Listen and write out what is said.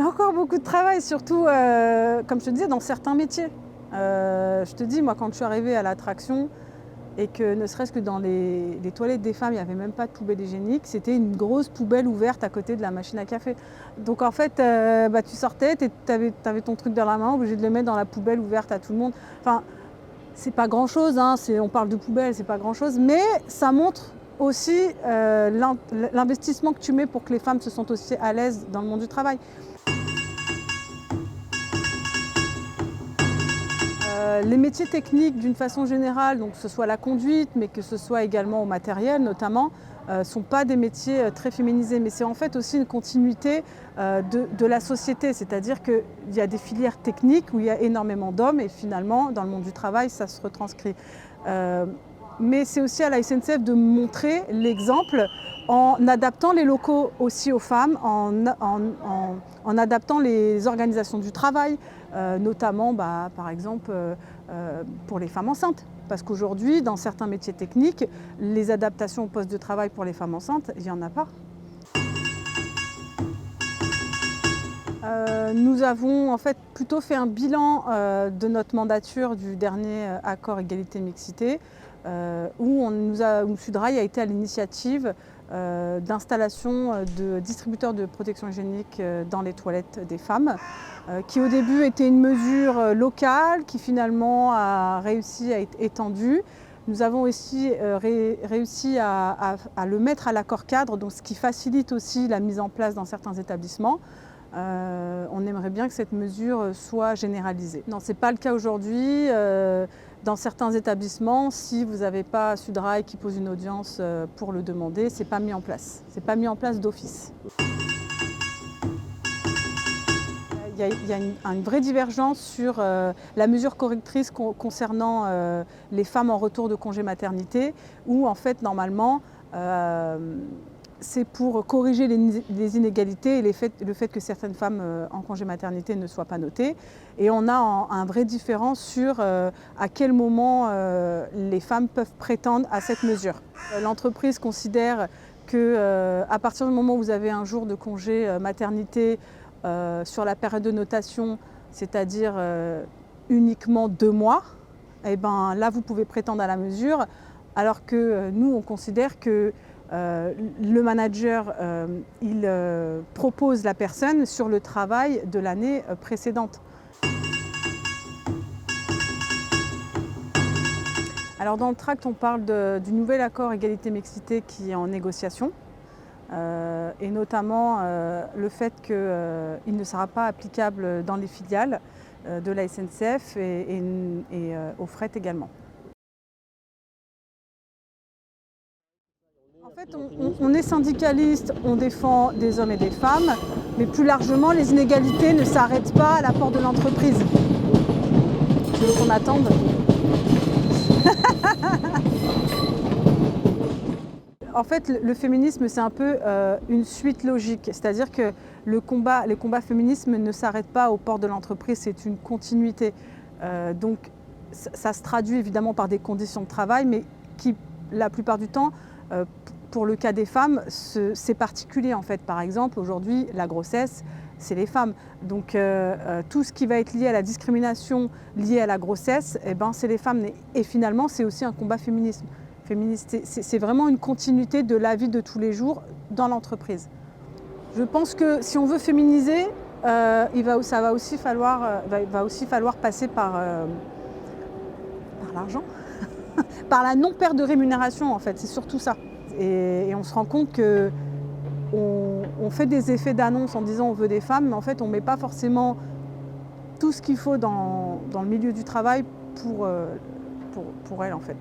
y a encore beaucoup de travail, surtout, comme je te disais, dans certains métiers. Je te dis, moi, quand je suis arrivée à l'attraction et que ne serait-ce que dans les toilettes des femmes, il n'y avait même pas de poubelle hygiénique, c'était une grosse poubelle ouverte à côté de la machine à café. Donc en fait, tu sortais, tu avais ton truc dans la main, obligé de le mettre dans la poubelle ouverte à tout le monde. Enfin, c'est pas grand-chose, hein, on parle de poubelle, c'est pas grand-chose, mais ça montre aussi l'investissement que tu mets pour que les femmes se sentent aussi à l'aise dans le monde du travail. Les métiers techniques d'une façon générale, donc que ce soit la conduite, mais que ce soit également au matériel notamment, ne sont pas des métiers très féminisés. Mais c'est en fait aussi une continuité de la société, c'est-à-dire qu'il y a des filières techniques où il y a énormément d'hommes et finalement dans le monde du travail ça se retranscrit. Mais c'est aussi à la SNCF de montrer l'exemple en adaptant les locaux aussi aux femmes, en adaptant les organisations du travail, notamment par exemple pour les femmes enceintes. Parce qu'aujourd'hui, dans certains métiers techniques, les adaptations au poste de travail pour les femmes enceintes, il n'y en a pas. Nous avons en fait plutôt fait un bilan de notre mandature du dernier accord égalité-mixité où Sudrail a été à l'initiative d'installation de distributeurs de protection hygiénique dans les toilettes des femmes, qui au début était une mesure locale, qui finalement a réussi à être étendue. Nous avons aussi réussi à le mettre à l'accord cadre, donc ce qui facilite aussi la mise en place dans certains établissements. On aimerait bien que cette mesure soit généralisée. Non, ce n'est pas le cas aujourd'hui. Dans certains établissements, si vous n'avez pas Sudrail qui pose une audience pour le demander, ce n'est pas mis en place. Ce n'est pas mis en place d'office. Il y a une vraie divergence sur la mesure correctrice concernant les femmes en retour de congé maternité, où en fait normalement c'est pour corriger les inégalités et le fait que certaines femmes en congé maternité ne soient pas notées. Et on a un vrai différence sur à quel moment les femmes peuvent prétendre à cette mesure. L'entreprise considère qu'à partir du moment où vous avez un jour de congé maternité sur la période de notation, c'est-à-dire uniquement 2 mois, et ben là vous pouvez prétendre à la mesure, alors que nous on considère que le manager il propose la personne sur le travail de l'année précédente. Alors dans le tract on parle du nouvel accord égalité-mixité qui est en négociation. Et notamment le fait qu'il ne sera pas applicable dans les filiales de la SNCF et au fret également. En fait, on est syndicaliste, on défend des hommes et des femmes, mais plus largement, les inégalités ne s'arrêtent pas à la porte de l'entreprise. Tu veux qu'on attende ? En fait, le féminisme, c'est un peu une suite logique. C'est-à-dire que les combats féministes ne s'arrêtent pas aux portes de l'entreprise, c'est une continuité. Donc, ça se traduit évidemment par des conditions de travail, mais qui, la plupart du temps, pour le cas des femmes, c'est particulier en fait. Par exemple, aujourd'hui, la grossesse, c'est les femmes. Donc, tout ce qui va être lié à la discrimination liée à la grossesse, eh ben, c'est les femmes. Et finalement, c'est aussi un combat féministe. C'est vraiment une continuité de la vie de tous les jours dans l'entreprise. Je pense que si on veut féminiser, il va aussi falloir passer par l'argent, par la non-perte de rémunération en fait, c'est surtout ça. Et on se rend compte qu'on fait des effets d'annonce en disant on veut des femmes, mais en fait on ne met pas forcément tout ce qu'il faut dans le milieu du travail pour elles en fait.